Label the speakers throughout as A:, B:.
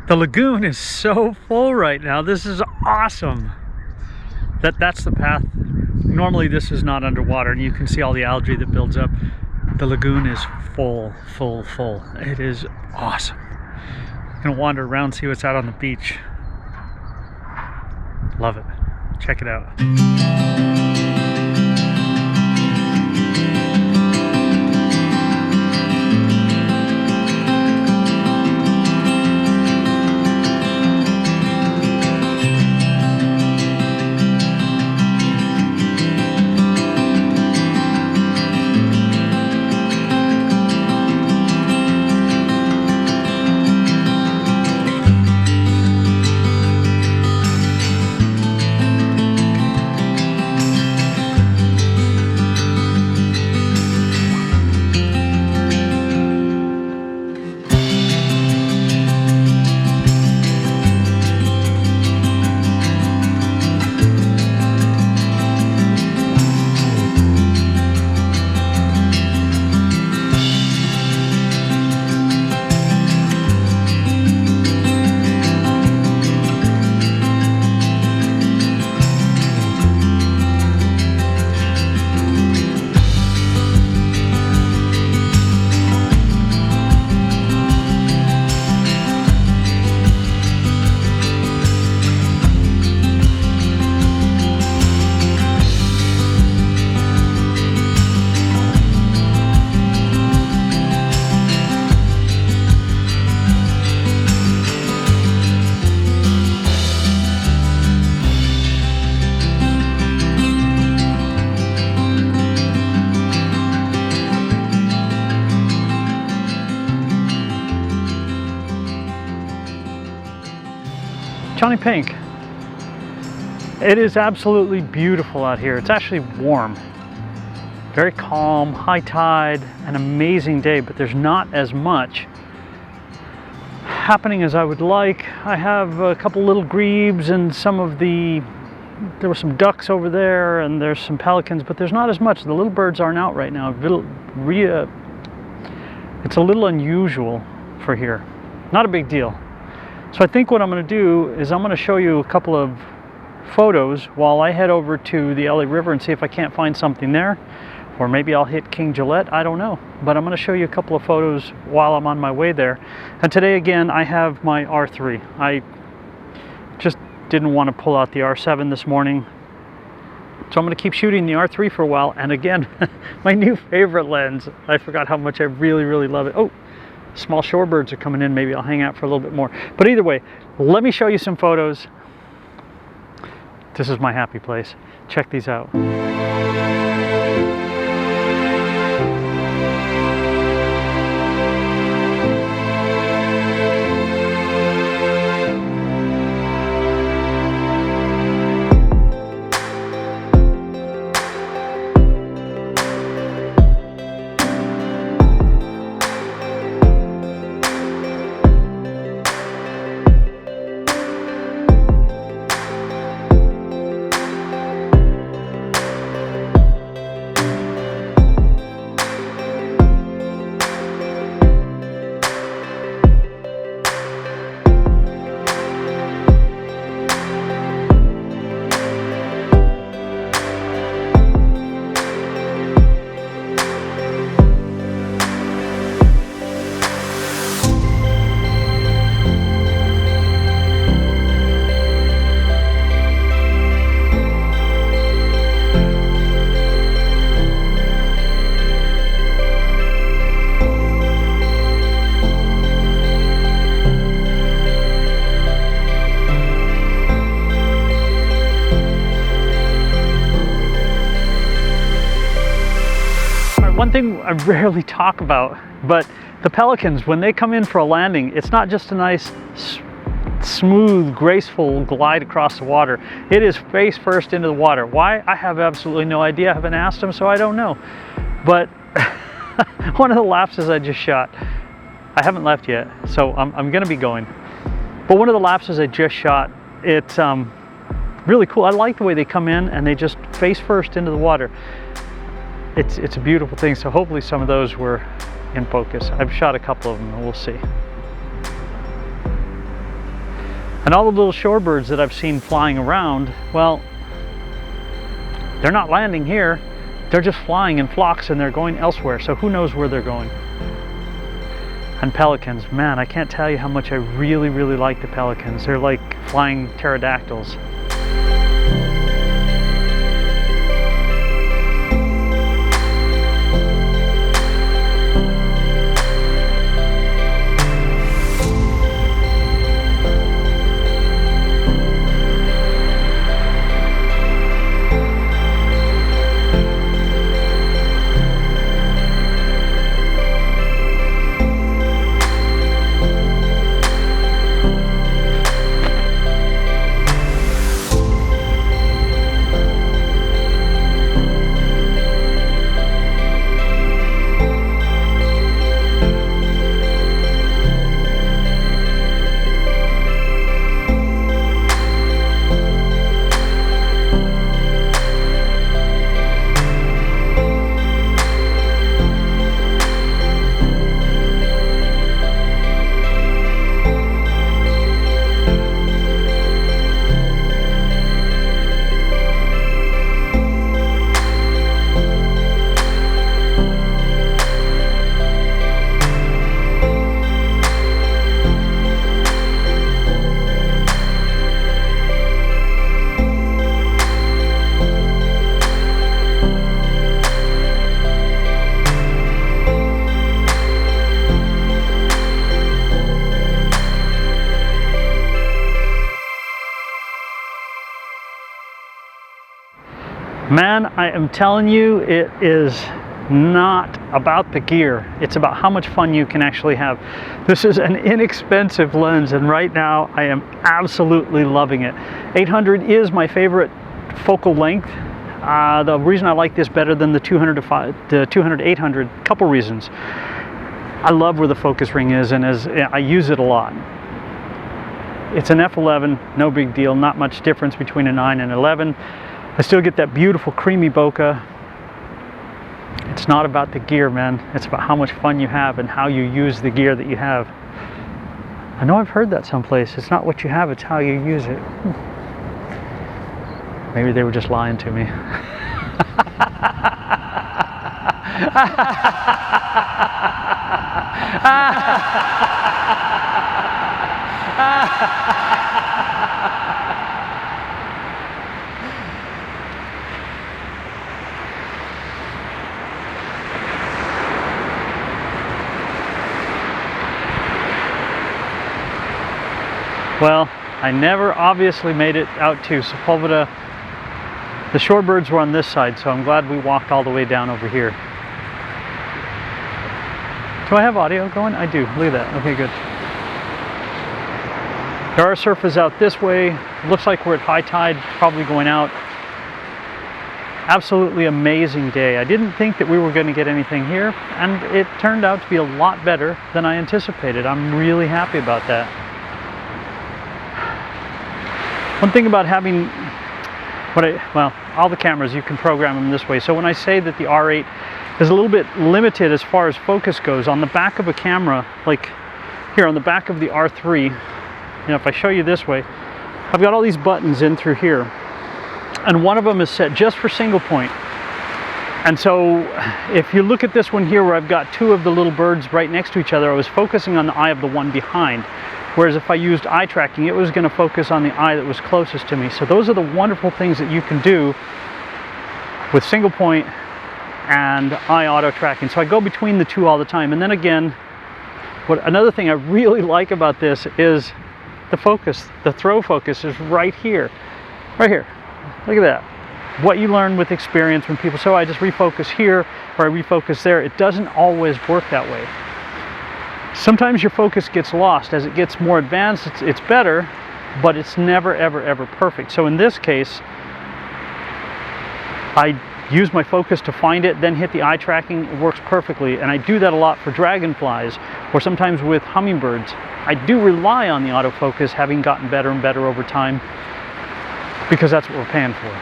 A: The lagoon is so full right now. This is awesome. That's the path. Normally this is not underwater and you can see all the algae that builds up. The lagoon is full. It is awesome. I'm gonna wander around, see what's out on the beach. Love it. Check it out. JonnyPink. It is absolutely beautiful out here. It's actually warm, very calm, high tide, an amazing day, but there's not as much happening as I would like. I have a couple little grebes and there were some ducks over there and there's some pelicans, but there's not as much. The little birds aren't out right now. It's a little unusual for here. Not a big deal. So I think what I'm going to do is I'm going to show you a couple of photos while I head over to the LA River and see if I can't find something there. Or maybe I'll hit King Gillette, I don't know. But I'm going to show you a couple of photos while I'm on my way there. And today again, I have my R3. I just didn't want to pull out the R7 this morning. So I'm going to keep shooting the R3 for a while. And again, my new favorite lens. I forgot how much I really love it. Oh, small shorebirds are coming in. Maybe I'll hang out for a little bit more. But either way, let me show you some photos. This is my happy place. Check these out. One thing I rarely talk about, but the pelicans, when they come in for a landing, it's not just a nice, smooth, graceful glide across the water. It is face first into the water. Why? I have absolutely no idea. I haven't asked them, so I don't know. But one of the lapses I just shot, I haven't left yet, so I'm gonna be going. But one of the lapses I just shot, it's really cool. I like the way they come in and they just face first into the water. It's a beautiful thing, so hopefully some of those were in focus. I've shot a couple of them and we'll see. And all the little shorebirds that I've seen flying around, well, they're not landing here. They're just flying in flocks and they're going elsewhere. So who knows where they're going. And pelicans, man, I can't tell you how much I really, really like the pelicans. They're like flying pterodactyls. Man, I am telling you, it is not about the gear. It's about how much fun you can actually have. This is an inexpensive lens, and right now I am absolutely loving it. 800 is my favorite focal length. The reason I like this better than the 200-800, couple reasons. I love where the focus ring is, and I use it a lot. It's an F11, no big deal, not much difference between a 9 and 11. I still get that beautiful creamy bokeh. It's not about the gear, man. It's about how much fun you have and how you use the gear that you have. I know I've heard that someplace. It's not what you have, it's how you use it. Maybe they were just lying to me. Well, I never obviously made it out to Sepulveda. The shorebirds were on this side, so I'm glad we walked all the way down over here. Do I have audio going? I do. Look at that. Okay, good. There are surfers out this way. Looks like we're at high tide, probably going out. Absolutely amazing day. I didn't think that we were going to get anything here, and it turned out to be a lot better than I anticipated. I'm really happy about that. One thing about having all the cameras, you can program them this way. So when I say that the R8 is a little bit limited as far as focus goes, on the back of a camera, like here on the back of the R3, you know, if I show you this way, I've got all these buttons in through here, and one of them is set just for single point. And so if you look at this one here where I've got two of the little birds right next to each other, I was focusing on the eye of the one behind. Whereas if I used eye tracking, it was going to focus on the eye that was closest to me. So those are the wonderful things that you can do with single point and eye auto tracking. So I go between the two all the time. And then again, another thing I really like about this is the focus. The throw focus is right here. Right here. Look at that. What you learn with experience when people say, oh, I just refocus here or I refocus there. It doesn't always work that way. Sometimes your focus gets lost. As it gets more advanced, it's better, but it's never, ever, ever perfect. So in this case, I use my focus to find it, then hit the eye tracking. It works perfectly, and I do that a lot for dragonflies, or sometimes with hummingbirds. I do rely on the autofocus, having gotten better and better over time, because that's what we're paying for.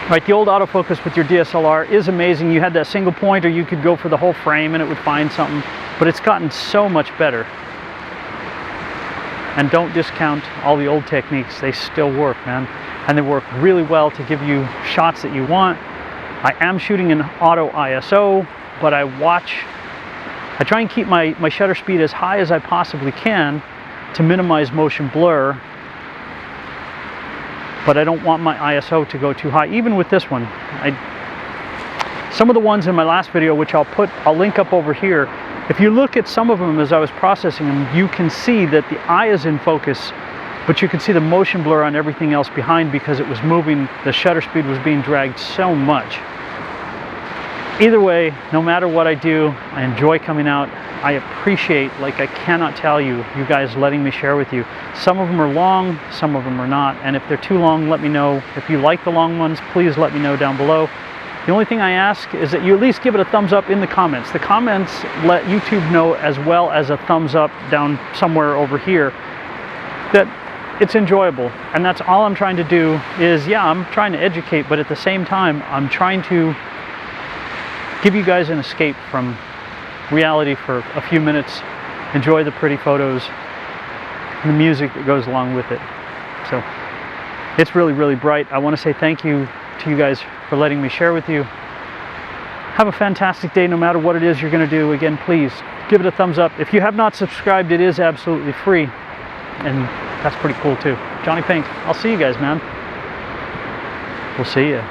A: Right, the old autofocus with your DSLR is amazing. You had that single point, or you could go for the whole frame and it would find something, but it's gotten so much better. And don't discount all the old techniques. They still work, man. And they work really well to give you shots that you want. I am shooting in auto ISO, but I try and keep my shutter speed as high as I possibly can to minimize motion blur. But I don't want my ISO to go too high. Even with this one, some of the ones in my last video, which I'll link up over here, if you look at some of them as I was processing them, you can see that the eye is in focus, but you can see the motion blur on everything else behind because it was moving, the shutter speed was being dragged so much. Either way, no matter what I do, I enjoy coming out. I appreciate, like I cannot tell you, you guys letting me share with you. Some of them are long, some of them are not, and if they're too long, let me know. If you like the long ones, please let me know down below. The only thing I ask is that you at least give it a thumbs up in the comments. The comments let YouTube know, as well as a thumbs up down somewhere over here, that it's enjoyable. And that's all I'm trying to do is, yeah, I'm trying to educate, but at the same time, I'm trying to give you guys an escape from reality for a few minutes. Enjoy the pretty photos and the music that goes along with it. So it's really, really bright. I want to say thank you to you guys for letting me share with you. Have a fantastic day no matter what it is you're going to do. Again, please give it a thumbs up. If you have not subscribed, it is absolutely free, and that's pretty cool too. JonnyPink, I'll see you guys, man. We'll see you.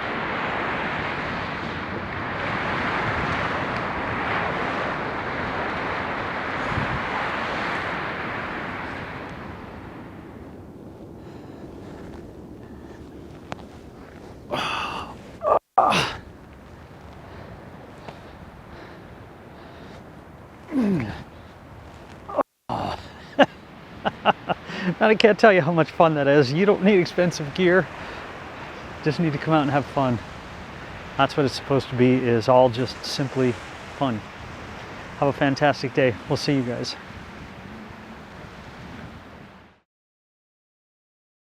A: And I can't tell you how much fun that is. You don't need expensive gear, just need to come out and have fun. That's what it's supposed to be, is all just simply fun. Have a fantastic day. We'll see you guys.